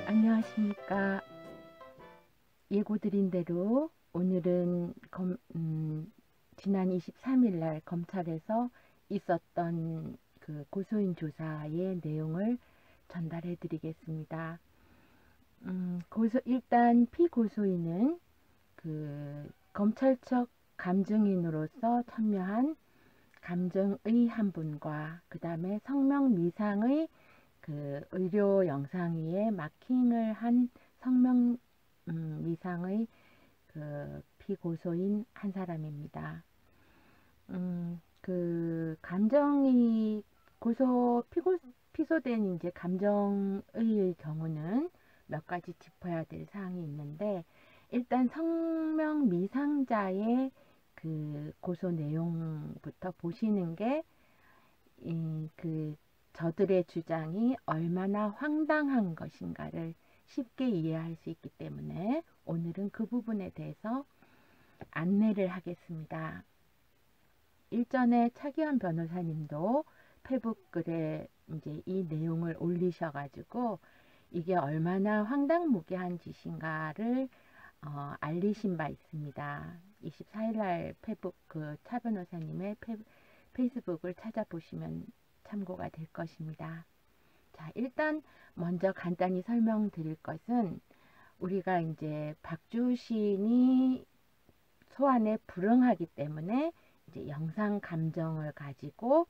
안녕하십니까. 예고드린 대로 오늘은 지난 23일 날 검찰에서 있었던 그 고소인 조사의 내용을 전달해 드리겠습니다. 일단 피고소인은 그 검찰 측 감증인으로서 참여한 감정의 한 분과 그 다음에 성명 미상의 그 의료 영상 위에 마킹을 한 성명 미상의 그 피고소인 한 사람입니다. 그 감정이 피소된 이제 감정의 경우는 몇 가지 짚어야 될 사항이 있는데, 일단 성명 미상자의 그 고소 내용부터 보시는 게 저들의 주장이 얼마나 황당한 것인가를 쉽게 이해할 수 있기 때문에 오늘은 그 부분에 대해서 안내를 하겠습니다. 일전에 차기현 변호사님도 페북 글에 이제 이 내용을 올리셔가지고 이게 얼마나 황당무계한 짓인가를 알리신 바 있습니다. 24일날 페북 그 차 변호사님의 페이스북을 찾아보시면 참고가 될 것입니다. 자, 일단 먼저 간단히 설명드릴 것은, 우리가 이제 박주 시인이 소환에 불응하기 때문에 이제 영상 감정을 가지고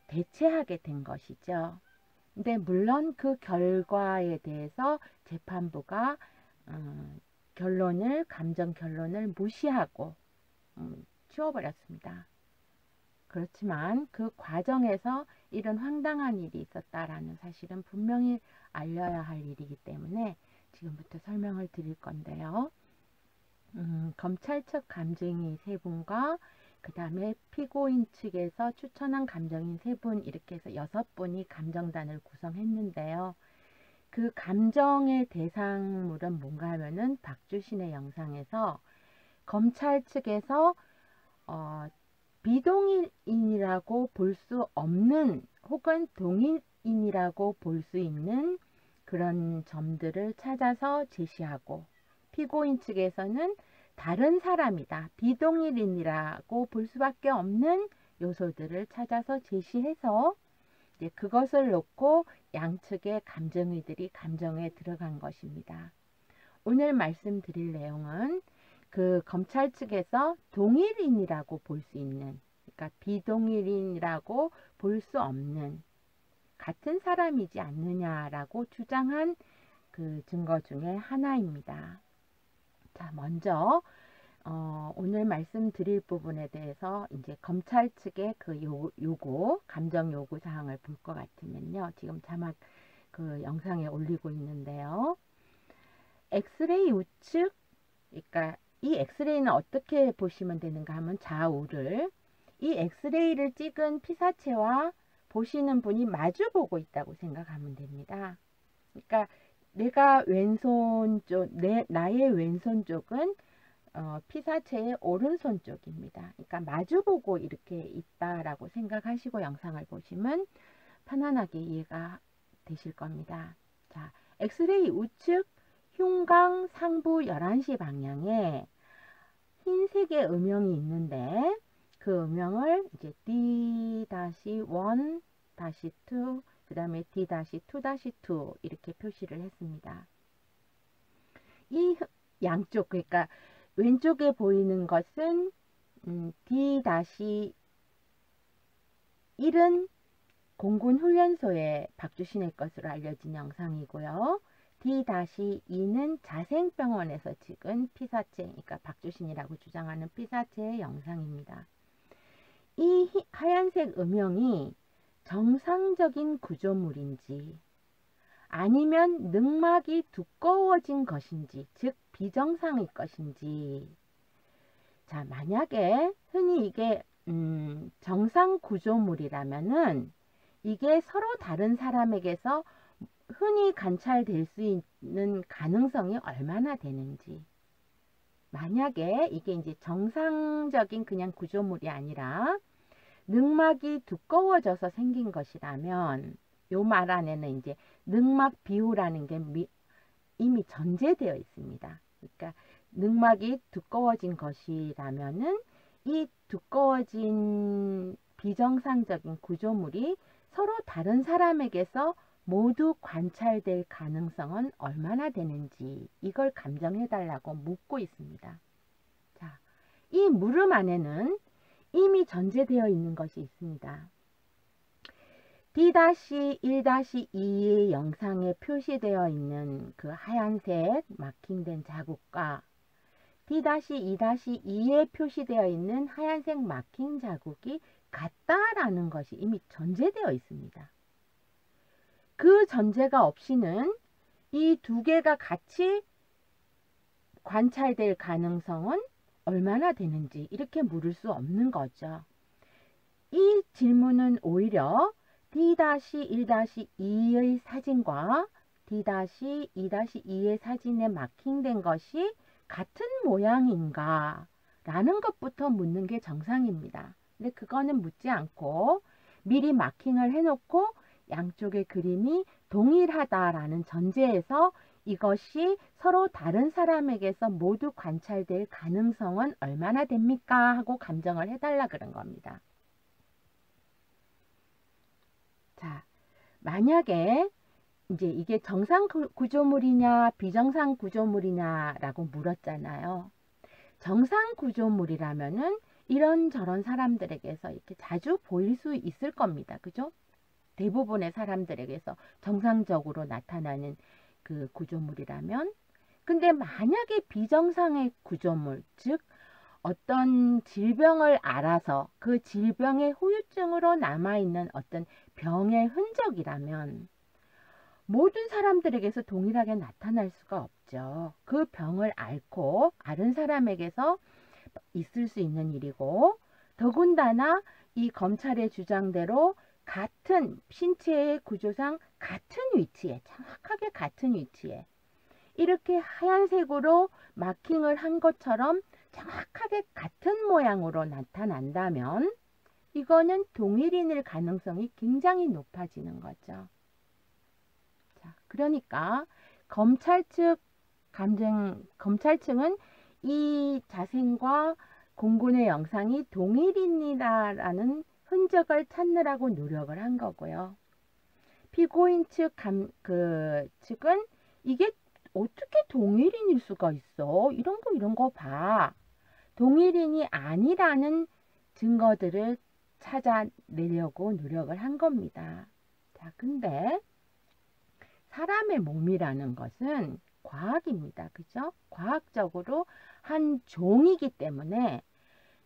대체하게 된 것이죠. 근데 물론 그 결과에 대해서 재판부가 감정 결론을 무시하고 치워버렸습니다. 그렇지만 그 과정에서 이런 황당한 일이 있었다라는 사실은 분명히 알려야 할 일이기 때문에 지금부터 설명을 드릴 건데요. 검찰 측 감정인 3분과 그 다음에 피고인 측에서 추천한 감정인 3분, 이렇게 해서 6분이 감정단을 구성했는데요. 그 감정의 대상물은 뭔가 하면은 박주신의 영상에서 검찰 측에서 비동일인이라고 볼 수 없는, 혹은 동일인이라고 볼 수 있는 그런 점들을 찾아서 제시하고, 피고인 측에서는 다른 사람이다, 비동일인이라고 볼 수밖에 없는 요소들을 찾아서 제시해서 이제 그것을 놓고 양측의 감정의들이 감정에 들어간 것입니다. 오늘 말씀드릴 내용은 그 검찰 측에서 동일인이라고 볼 수 있는, 그러니까 비동일인이라고 볼 수 없는, 같은 사람이지 않느냐라고 주장한 그 증거 중에 하나입니다. 자, 먼저 오늘 말씀드릴 부분에 대해서 이제 검찰 측의 그 감정 요구 사항을 볼 것 같으면요, 지금 자막 그 영상에 올리고 있는데요. 엑스레이 우측, 그러니까 이 엑스레이는 어떻게 보시면 되는가 하면, 좌우를, 이 엑스레이를 찍은 피사체와 보시는 분이 마주 보고 있다고 생각하면 됩니다. 그러니까 내가 왼손 쪽, 나의 왼손 쪽은 피사체의 오른손 쪽입니다. 그러니까 마주보고 이렇게 있다라고 생각하시고 영상을 보시면 편안하게 이해가 되실 겁니다. 자, 엑스레이 우측 흉곽 상부 11시 방향에 흰색의 음영이 있는데, 그 음영을 이제 D-1, -2, 그 다음에 D-2-2 이렇게 표시를 했습니다. 이 양쪽, 그러니까 왼쪽에 보이는 것은 D-1은 공군 훈련소의 박주신의 것으로 알려진 영상이고요. D-2는 자생병원에서 찍은 피사체, 그러니까 박주신이라고 주장하는 피사체의 영상입니다. 이 하얀색 음영이 정상적인 구조물인지 아니면 늑막이 두꺼워진 것인지, 즉 비정상의 것인지. 자, 만약에 흔히 이게 정상 구조물이라면은 이게 서로 다른 사람에게서 흔히 관찰될 수 있는 가능성이 얼마나 되는지. 만약에 이게 이제 정상적인 그냥 구조물이 아니라 늑막이 두꺼워져서 생긴 것이라면 요 말 안에는 이제 늑막 비후라는 게 이미 전제되어 있습니다. 그러니까 늑막이 두꺼워진 것이라면은 이 두꺼워진 비정상적인 구조물이 서로 다른 사람에게서 모두 관찰될 가능성은 얼마나 되는지 이걸 감정해 달라고 묻고 있습니다. 자, 이 물음 안에는 이미 전제되어 있는 것이 있습니다. D-1-2의 영상에 표시되어 있는 그 하얀색 마킹된 자국과 D-2-2에 표시되어 있는 하얀색 마킹 자국이 같다라는 것이 이미 전제되어 있습니다. 그 전제가 없이는 이 두 개가 같이 관찰될 가능성은 얼마나 되는지 이렇게 물을 수 없는 거죠. 이 질문은 오히려 D-1-2의 사진과 D-2-2의 사진에 마킹된 것이 같은 모양인가 라는 것부터 묻는 게 정상입니다. 근데 그거는 묻지 않고 미리 마킹을 해놓고 양쪽의 그림이 동일하다라는 전제에서 이것이 서로 다른 사람에게서 모두 관찰될 가능성은 얼마나 됩니까? 하고 감정을 해달라 그런 겁니다. 자, 만약에 이제 이게 정상 구조물이냐 비정상 구조물이냐라고 물었잖아요. 정상 구조물이라면은 이런저런 사람들에게서 이렇게 자주 보일 수 있을 겁니다. 그죠? 대부분의 사람들에게서 정상적으로 나타나는 그 구조물이라면. 근데 만약에 비정상의 구조물, 즉 어떤 질병을 알아서 그 질병의 후유증으로 남아있는 어떤 병의 흔적이라면 모든 사람들에게서 동일하게 나타날 수가 없죠. 그 병을 앓고 앓은 사람에게서 있을 수 있는 일이고, 더군다나 이 검찰의 주장대로 같은 신체의 구조상 같은 위치에, 정확하게 같은 위치에 이렇게 하얀색으로 마킹을 한 것처럼 정확하게 같은 모양으로 나타난다면 이거는 동일인일 가능성이 굉장히 높아지는 거죠. 자, 그러니까 검찰측은 이 자생과 공군의 영상이 동일인이라는 흔적을 찾느라고 노력을 한 거고요. 피고인 측은 이게 어떻게 동일인일 수가 있어? 이런 거 봐. 동일인이 아니라는 증거들을 찾아내려고 노력을 한 겁니다. 자, 근데 사람의 몸이라는 것은 과학입니다. 그죠? 과학적으로 한 종이기 때문에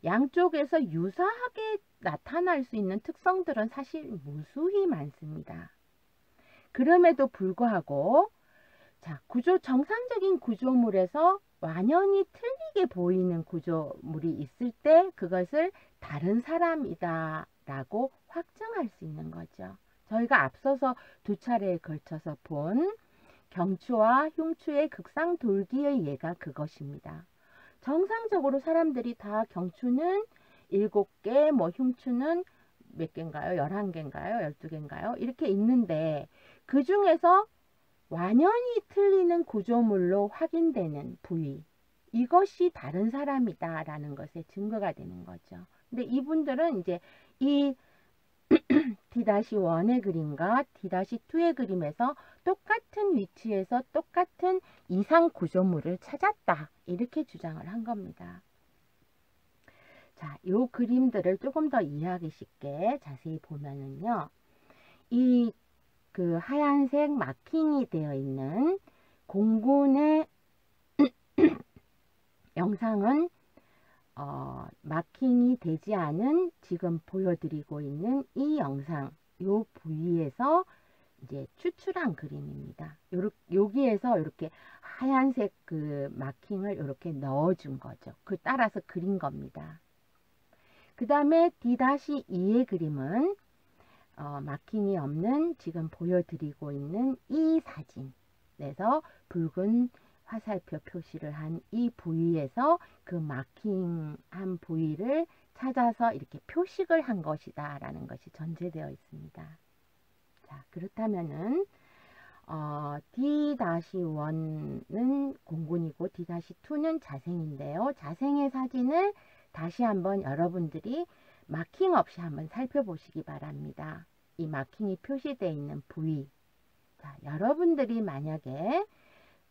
양쪽에서 유사하게 나타날 수 있는 특성들은 사실 무수히 많습니다. 그럼에도 불구하고 자, 정상적인 구조물에서 완연히 틀리게 보이는 구조물이 있을 때 그것을 다른 사람이다 라고 확정할 수 있는 거죠. 저희가 앞서서 두 차례에 걸쳐서 본 경추와 흉추의 극상돌기의 예가 그것입니다. 정상적으로 사람들이 다 경추는 7개, 뭐 흉추는 몇 개인가요? 11개인가요? 12개인가요? 이렇게 있는데 그 중에서 완연히 틀리는 구조물로 확인되는 부위, 이것이 다른 사람이다 라는 것의 증거가 되는 거죠. 근데 이분들은 이제 이 D-1의 그림과 D-2의 그림에서 똑같은 위치에서 똑같은 이상 구조물을 찾았다 이렇게 주장을 한 겁니다. 자, 요 그림들을 조금 더 이해하기 쉽게 자세히 보면은요, 이 그 하얀색 마킹이 되어 있는 공군의 영상은 마킹이 되지 않은 지금 보여드리고 있는 이 영상, 요 부위에서 이제 추출한 그림입니다. 여기에서 이렇게 하얀색 그 마킹을 이렇게 넣어준 거죠. 그 따라서 그린 겁니다. 그 다음에 D-2의 그림은 마킹이 없는 지금 보여드리고 있는 이 사진에서 붉은 화살표 표시를 한 이 부위에서 그 마킹한 부위를 찾아서 이렇게 표식을 한 것이다 라는 것이 전제되어 있습니다. 자, 그렇다면은 D-1은 공군이고 D-2는 자생인데요. 자생의 사진을 다시 한번 여러분들이 마킹 없이 한번 살펴보시기 바랍니다. 이 마킹이 표시되어 있는 부위. 자, 여러분들이 만약에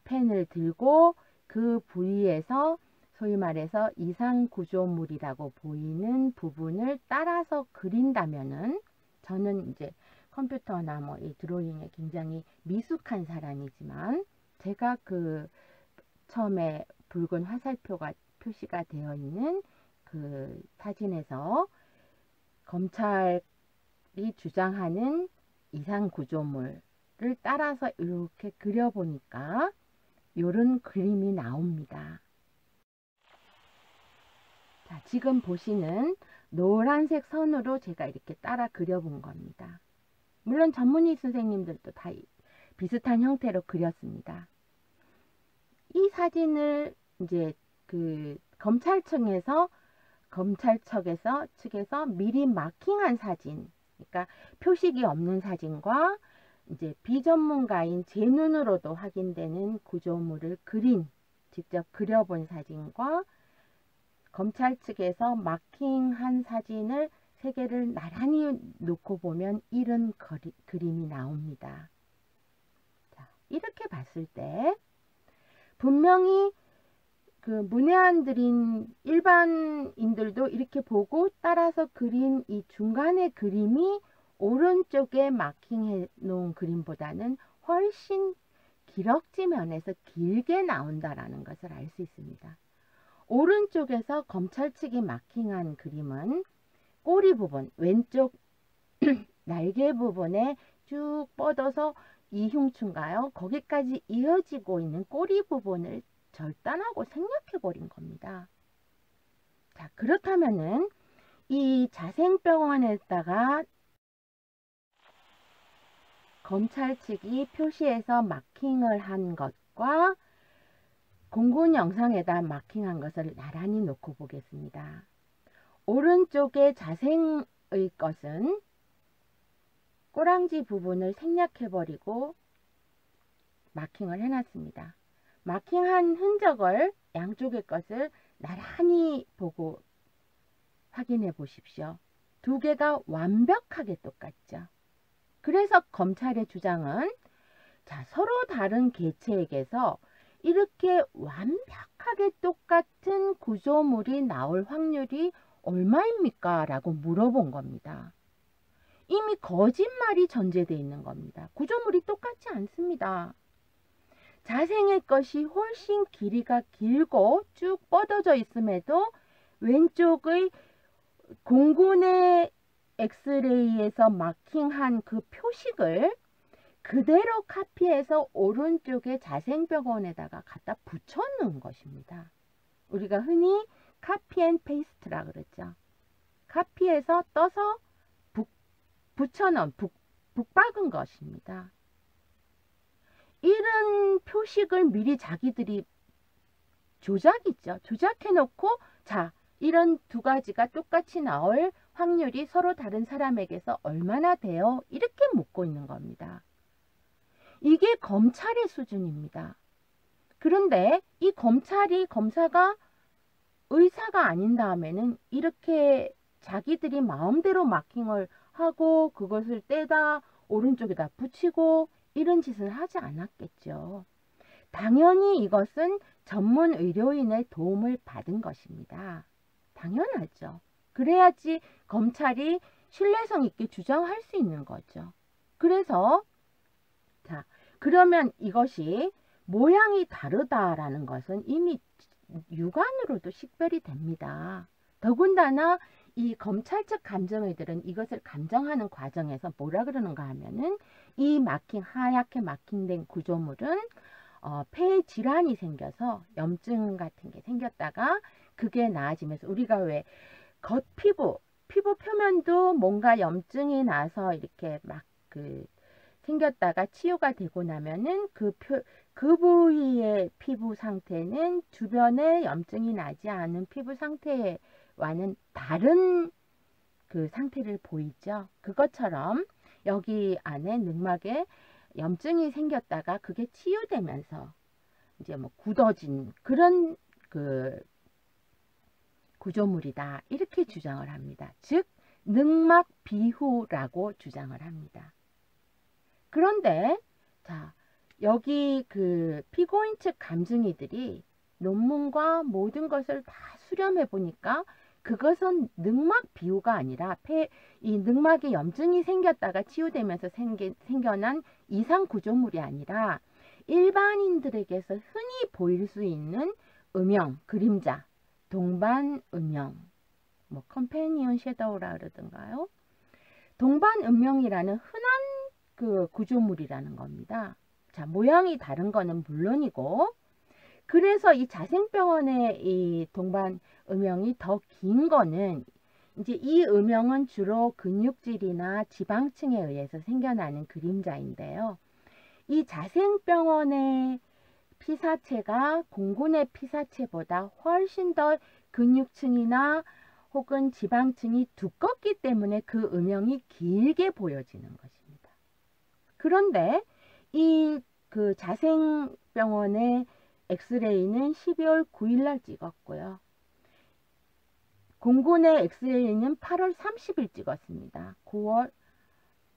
펜을 들고 그 부위에서 소위 말해서 이상 구조물이라고 보이는 부분을 따라서 그린다면은, 저는 이제 컴퓨터나 뭐 이 드로잉에 굉장히 미숙한 사람이지만 제가 그 처음에 붉은 화살표가 표시가 되어 있는 그 사진에서 검찰이 주장하는 이상 구조물을 따라서 이렇게 그려보니까 이런 그림이 나옵니다. 자, 지금 보시는 노란색 선으로 제가 이렇게 따라 그려본 겁니다. 물론 전문의 선생님들도 다 비슷한 형태로 그렸습니다. 이 사진을 이제 그 검찰청에서 측에서 미리 마킹한 사진, 그러니까 표식이 없는 사진과 이제 비전문가인 제 눈으로도 확인되는 구조물을 직접 그려본 사진과 검찰 측에서 마킹한 사진을 세 개를 나란히 놓고 보면 이런 그림이 나옵니다. 자, 이렇게 봤을 때 분명히 그 문외한들인 일반인들도 이렇게 보고 따라서 그린 이 중간의 그림이 오른쪽에 마킹해 놓은 그림보다는 훨씬 기럭지 면에서 길게 나온다라는 것을 알 수 있습니다. 오른쪽에서 검찰 측이 마킹한 그림은 꼬리 부분, 왼쪽 날개 부분에 쭉 뻗어서 이흉추인가요? 거기까지 이어지고 있는 꼬리 부분을 절단하고 생략해 버린 겁니다. 자, 그렇다면은 이 자생병원에다가 검찰 측이 표시해서 마킹을 한 것과 공군 영상에다 마킹한 것을 나란히 놓고 보겠습니다. 오른쪽에 자생의 것은 꼬랑지 부분을 생략해버리고 마킹을 해놨습니다. 마킹한 흔적을 양쪽의 것을 나란히 보고 확인해 보십시오. 두 개가 완벽하게 똑같죠. 그래서 검찰의 주장은 자, 서로 다른 개체에게서 이렇게 완벽하게 똑같은 구조물이 나올 확률이 얼마입니까? 라고 물어본 겁니다. 이미 거짓말이 전제되어 있는 겁니다. 구조물이 똑같지 않습니다. 자생의 것이 훨씬 길이가 길고 쭉 뻗어져 있음에도 왼쪽의 공군의 엑스레이에서 마킹한 그 표식을 그대로 카피해서 오른쪽에 자생병원에다가 갖다 붙여 놓은 것입니다. 우리가 흔히 카피 앤 페이스트라 그러죠. 카피해서 떠서 붙여놓은, 북박은 것입니다. 이런 표식을 미리 자기들이 조작해놓고 자, 이런 두 가지가 똑같이 나올 확률이 서로 다른 사람에게서 얼마나 돼요? 이렇게 묻고 있는 겁니다. 이게 검찰의 수준입니다. 그런데 이 검사가 의사가 아닌 다음에는 이렇게 자기들이 마음대로 마킹을 하고 그것을 떼다 오른쪽에다 붙이고 이런 짓을 하지 않았겠죠. 당연히 이것은 전문 의료인의 도움을 받은 것입니다. 당연하죠. 그래야지 검찰이 신뢰성 있게 주장할 수 있는 거죠. 그래서 자, 그러면 이것이 모양이 다르다라는 것은 이미 육안으로도 식별이 됩니다. 더군다나 이 검찰 측 감정의들은 이것을 감정하는 과정에서 뭐라 그러는가 하면은 이 하얗게 마킹된 구조물은 폐에 질환이 생겨서 염증 같은 게 생겼다가 그게 나아지면서 우리가 왜 피부 표면도 뭔가 염증이 나서 이렇게 막 생겼다가 치유가 되고 나면은 그 그 부위의 피부 상태는 주변에 염증이 나지 않은 피부 상태와는 다른 그 상태를 보이죠. 그것처럼 여기 안에 늑막에 염증이 생겼다가 그게 치유되면서 이제 뭐 굳어진 그런 그 구조물이다. 이렇게 주장을 합니다. 즉 늑막 비후라고 주장을 합니다. 그런데 자, 여기 그 피고인 측 감증이들이 논문과 모든 것을 다 수렴해 보니까 그것은 늑막 비후가 아니라 이 늑막에 염증이 생겼다가 치유되면서 생겨난 이상 구조물이 아니라 일반인들에게서 흔히 보일 수 있는 음영, 그림자, 동반 음영, 뭐 컴패니언 섀도우라 그러던가요? 동반 음영이라는 흔한 그 구조물이라는 겁니다. 자, 모양이 다른 거는 물론이고, 그래서 이 자생병원의 이 동반 음영이 더 긴 거는 이제 이 음영은 주로 근육질이나 지방층에 의해서 생겨나는 그림자인데요. 이 자생병원의 피사체가 공군의 피사체보다 훨씬 더 근육층이나 혹은 지방층이 두껍기 때문에 그 음영이 길게 보여지는 것입니다. 그런데 이 그 자생병원의 엑스레이는 12월 9일 날 찍었고요. 공군의 엑스레이는 8월 30일 찍었습니다. 9월,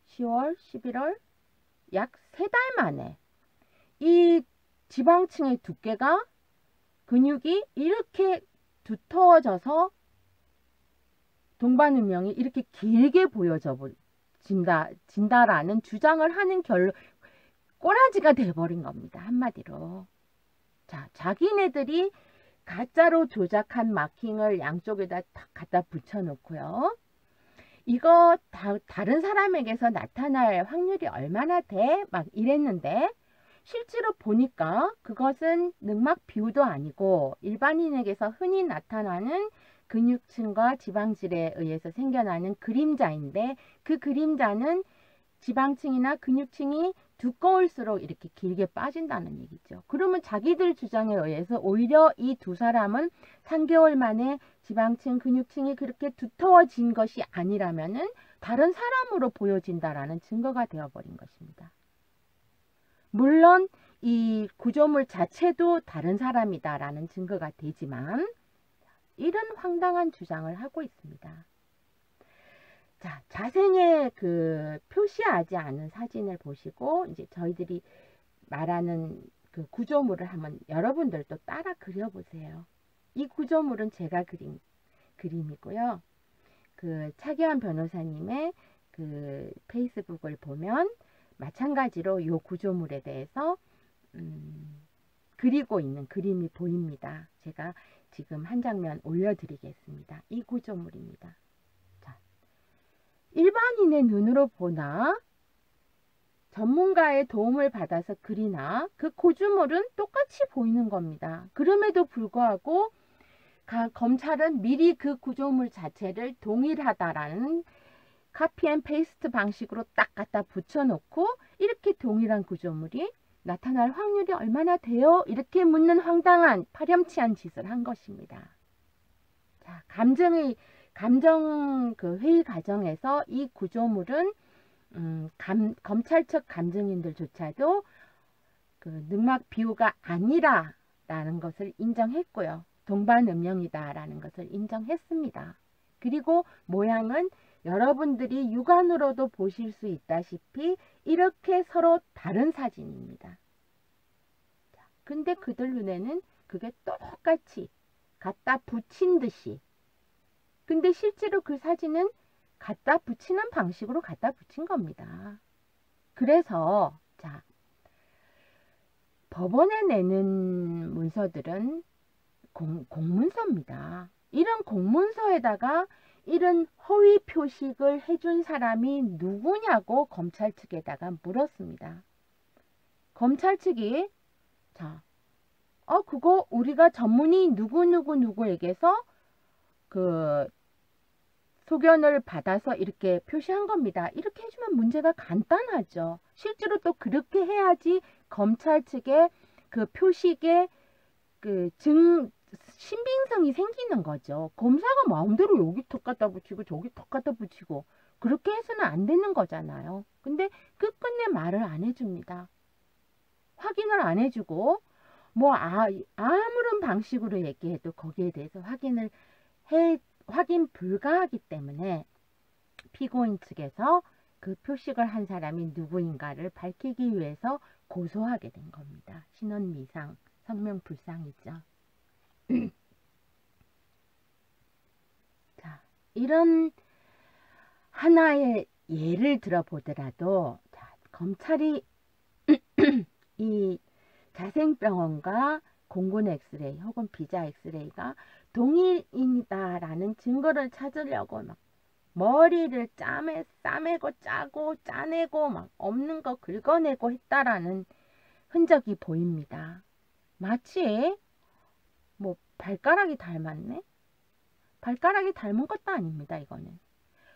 10월, 11월 약 3달 만에 이 지방층의 두께가 근육이 이렇게 두터워져서 동반음영이 이렇게 길게 진다라는 주장을 하는 꼬라지가 돼버린 겁니다. 한마디로. 자, 자기네들이 가짜로 조작한 마킹을 양쪽에다 딱 갖다 붙여놓고요. 이거 다른 사람에게서 나타날 확률이 얼마나 돼? 막 이랬는데 실제로 보니까 그것은 늑막 비후도 아니고 일반인에게서 흔히 나타나는 근육층과 지방질에 의해서 생겨나는 그림자인데 그 그림자는 지방층이나 근육층이 두꺼울수록 이렇게 길게 빠진다는 얘기죠. 그러면 자기들 주장에 의해서 오히려 이 두 사람은 3개월 만에 지방층, 근육층이 그렇게 두터워진 것이 아니라면은 다른 사람으로 보여진다라는 증거가 되어버린 것입니다. 물론 이 구조물 자체도 다른 사람이다라는 증거가 되지만 이런 황당한 주장을 하고 있습니다. 자, 자생에 그 표시하지 않은 사진을 보시고 이제 저희들이 말하는 그 구조물을 한번 여러분들도 따라 그려보세요. 이 구조물은 제가 그린 그림이고요. 그 차기환 변호사님의 그 페이스북을 보면 마찬가지로 이 구조물에 대해서 그리고 있는 그림이 보입니다. 제가 지금 한 장면 올려드리겠습니다. 이 구조물입니다. 자, 일반인의 눈으로 보나 전문가의 도움을 받아서 그리나 그 구조물은 똑같이 보이는 겁니다. 그럼에도 불구하고 검찰은 미리 그 구조물 자체를 동일하다라는 카피 앤 페이스트 방식으로 딱 갖다 붙여놓고 이렇게 동일한 구조물이 나타날 확률이 얼마나 돼요? 이렇게 묻는 황당한 파렴치한 짓을 한 것입니다. 자, 감정 그 회의 과정에서 이 구조물은 검찰 측 감증인들조차도 그 늑막 비후가 아니라라는 것을 인정했고요. 동반 음영이다라는 것을 인정했습니다. 그리고 모양은 여러분들이 육안으로도 보실 수 있다시피 이렇게 서로 다른 사진입니다. 근데 그들 눈에는 그게 똑같이 갖다 붙인 듯이, 근데 실제로 그 사진은 갖다 붙이는 방식으로 갖다 붙인 겁니다. 그래서 자, 법원에 내는 문서들은 공문서입니다. 이런 공문서에다가 이런 허위 표식을 해준 사람이 누구냐고 검찰 측에다가 물었습니다. 검찰 측이 자, 그거 우리가 전문의 누구에게서 그 소견을 받아서 이렇게 표시한 겁니다. 이렇게 해주면 문제가 간단하죠. 실제로 또 그렇게 해야지 검찰 측에 그 표식에 신빙성이 생기는 거죠. 검사가 마음대로 여기 턱 갖다 붙이고 저기 턱 갖다 붙이고 그렇게 해서는 안 되는 거잖아요. 근데 끝끝내 말을 안 해줍니다. 확인을 안 해주고 뭐 아무런 방식으로 얘기해도 거기에 대해서 확인 불가하기 때문에 피고인 측에서 그 표식을 한 사람이 누구인가를 밝히기 위해서 고소하게 된 겁니다. 신원미상, 성명불상이죠. 자, 이런 하나의 예를 들어보더라도 검찰이 이 자생병원과 공군 엑스레이 혹은 비자 엑스레이가 동일인이다라는 증거를 찾으려고 막 머리를 싸매고 짜고 짜내고 막 없는 거 긁어내고 했다라는 흔적이 보입니다. 마치 뭐 발가락이 닮았네? 발가락이 닮은 것도 아닙니다. 이거는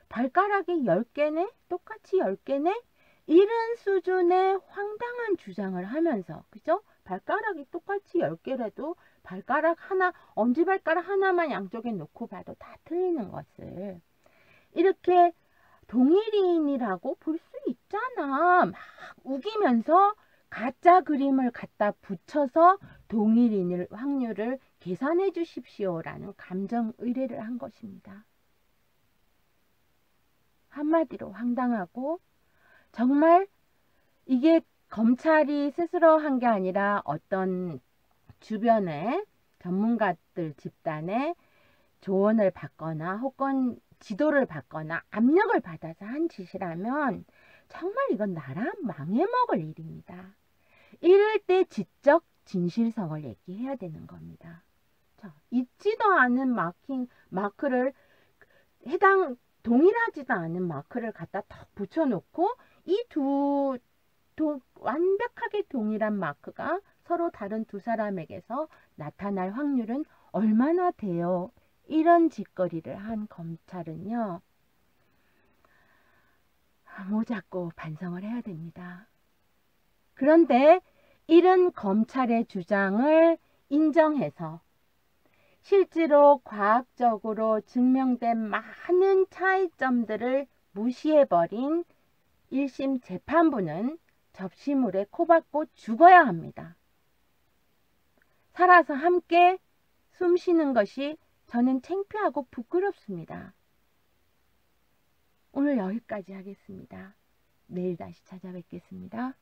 발가락이 10개네? 똑같이 10개네? 이런 수준의 황당한 주장을 하면서, 그죠? 발가락이 똑같이 10개라도 발가락 하나, 엄지발가락 하나만 양쪽에 놓고 봐도 다 틀리는 것을 이렇게 동일인이라고 볼 수 있잖아. 막 우기면서 가짜 그림을 갖다 붙여서 동일인일 확률을 계산해 주십시오라는 감정 의뢰를 한 것입니다. 한마디로 황당하고 정말 이게 검찰이 스스로 한 게 아니라 어떤 주변의 전문가들 집단의 조언을 받거나 혹은 지도를 받거나 압력을 받아서 한 짓이라면 정말 이건 나라 망해먹을 일입니다. 이럴 때 지적 진실성을 얘기해야 되는 겁니다. 자, 있지도 않은 마크를 동일하지도 않은 마크를 갖다 탁 붙여놓고 이 완벽하게 동일한 마크가 서로 다른 두 사람에게서 나타날 확률은 얼마나 돼요? 이런 짓거리를 한 검찰은요, 모자고 반성을 해야 됩니다. 그런데 이런 검찰의 주장을 인정해서 실제로 과학적으로 증명된 많은 차이점들을 무시해버린 1심 재판부는 접시물에 코박고 죽어야 합니다. 살아서 함께 숨 쉬는 것이 저는 창피하고 부끄럽습니다. 오늘 여기까지 하겠습니다. 내일 다시 찾아뵙겠습니다.